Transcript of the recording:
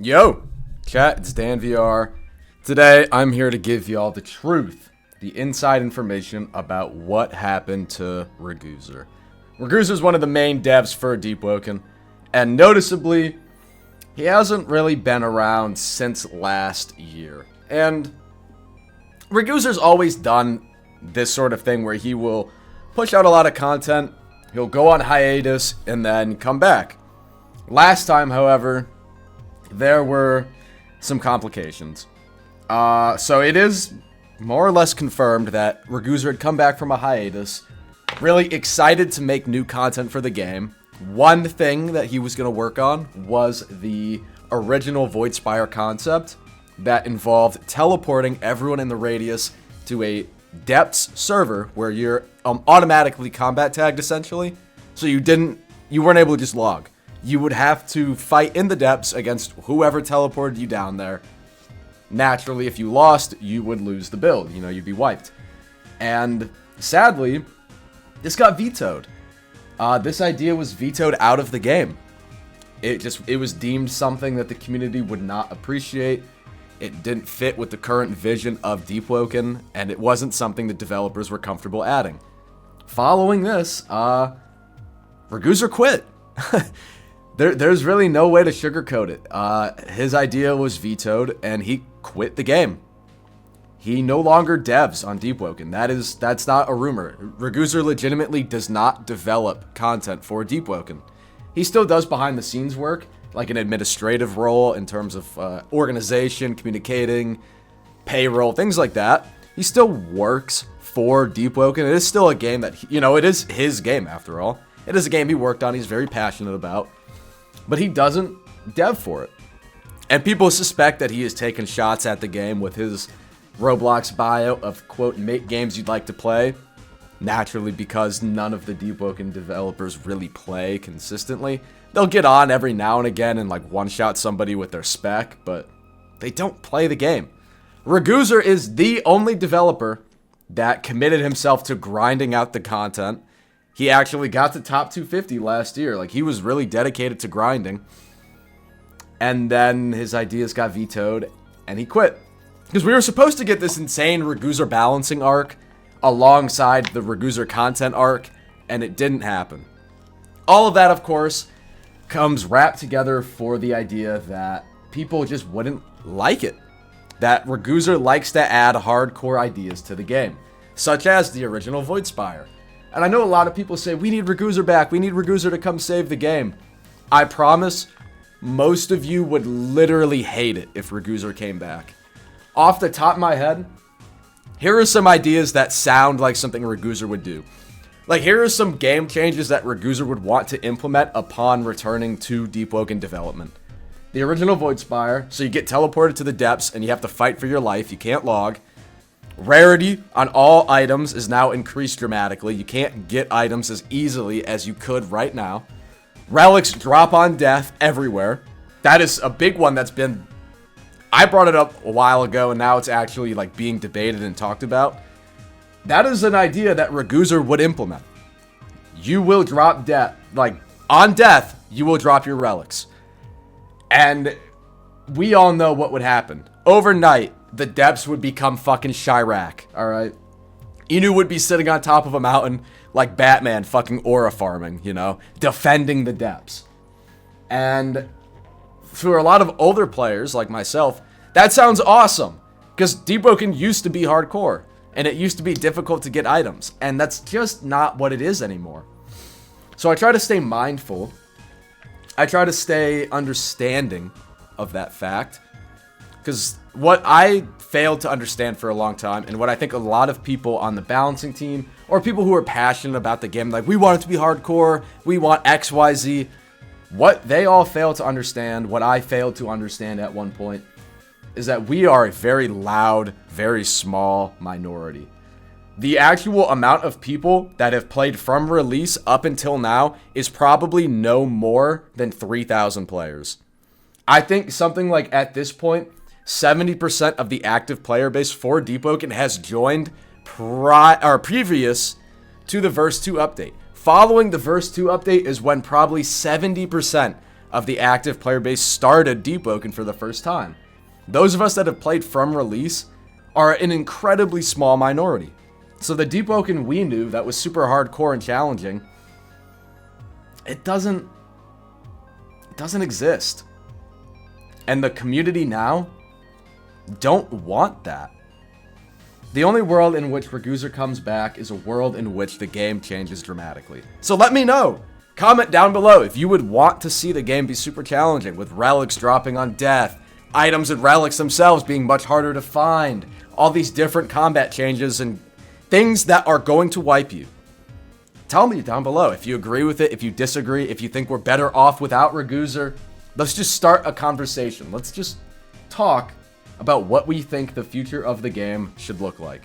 Yo, chat, it's Dan VR. Today, I'm here to give y'all the truth, the inside information about what happened to Ragoozer. Ragoozer is one of the main devs for Deepwoken, and noticeably, he hasn't really been around since last year. And Ragoozer's always done this sort of thing where he will push out a lot of content, he'll go on hiatus, and then come back. Last time, however, there were some complications. So it is more or less confirmed that Ragoozer had come back from a hiatus, really excited to make new content for the game. One thing that he was going to work on was the original Voidspire concept that involved teleporting everyone in the radius to a depths server where you're automatically combat tagged, essentially. So you weren't able to just log. You would have to fight in the depths against whoever teleported you down there. Naturally, if you lost, you would lose the build. You know, you'd be wiped. And sadly, this got vetoed. This idea was vetoed out of the game. It was deemed something that the community would not appreciate. It didn't fit with the current vision of Deepwoken, and it wasn't something that developers were comfortable adding. Following this, Ragoozer quit. There's really no way to sugarcoat it. His idea was vetoed, and he quit the game. He no longer devs on Deepwoken. That's not a rumor. Ragoozer legitimately does not develop content for Deepwoken. He still does behind-the-scenes work, like an administrative role in terms of organization, communicating, payroll, things like that. He still works for Deepwoken. It is still a game that, it is his game after all. It is a game he worked on, he's very passionate about. But he doesn't dev for it. And people suspect that he has taken shots at the game with his Roblox bio of, quote, make games you'd like to play. Naturally, because none of the Deepwoken developers really play consistently. They'll get on every now and again and like one-shot somebody with their spec, but they don't play the game. Ragoozer is the only developer that committed himself to grinding out the content. He actually got to top 250 last year. Like, he was really dedicated to grinding. And then his ideas got vetoed, and he quit. Because we were supposed to get this insane Ragoozer balancing arc alongside the Ragoozer content arc, and it didn't happen. All of that, of course, comes wrapped together for the idea that people just wouldn't like it. That Ragoozer likes to add hardcore ideas to the game, such as the original Voidspire. And I know a lot of people say, we need Ragoozer back, we need Ragoozer to come save the game. I promise, most of you would literally hate it if Ragoozer came back. Off the top of my head, here are some ideas that sound like something Ragoozer would do. Like, here are some game changes that Ragoozer would want to implement upon returning to Deepwoken development. The original Voidspire, so you get teleported to the depths and you have to fight for your life, you can't log. Rarity on all items is now increased dramatically. You can't get items as easily as you could right now. Relics drop on death everywhere. That is a big one that's been... I brought it up a while ago, and now it's actually like being debated and talked about. That is an idea that Ragoozer would implement. You will drop death. Like, on death, you will drop your relics. And we all know what would happen. Overnight, the depths would become fucking Chirac, alright? Inu would be sitting on top of a mountain like Batman fucking aura farming, defending the depths. And for a lot of older players like myself, that sounds awesome. Because Deepwoken used to be hardcore, and it used to be difficult to get items, and that's just not what it is anymore. So I try to stay mindful. I try to stay understanding of that fact. Because what I failed to understand for a long time, and what I think a lot of people on the balancing team, or people who are passionate about the game, like, we want it to be hardcore, we want X, Y, Z. What they all fail to understand, what I failed to understand at one point, is that we are a very loud, very small minority. The actual amount of people that have played from release up until now is probably no more than 3,000 players. I think something like, at this point, 70% of the active player base for Deepwoken has joined previous to the Verse 2 update. Following the Verse 2 update is when probably 70% of the active player base started Deep Woken for the first time. Those of us that have played from release are an incredibly small minority. So the Deep Woken we knew that was super hardcore and challenging, it doesn't exist. And the community now don't want that. The only world in which Ragoozer comes back is a world in which the game changes dramatically. So let me know. Comment down below if you would want to see the game be super challenging, with relics dropping on death, items and relics themselves being much harder to find, all these different combat changes and things that are going to wipe you. Tell me down below if you agree with it, if you disagree, if you think we're better off without Ragoozer. Let's just start a conversation. Let's just talk about what we think the future of the game should look like.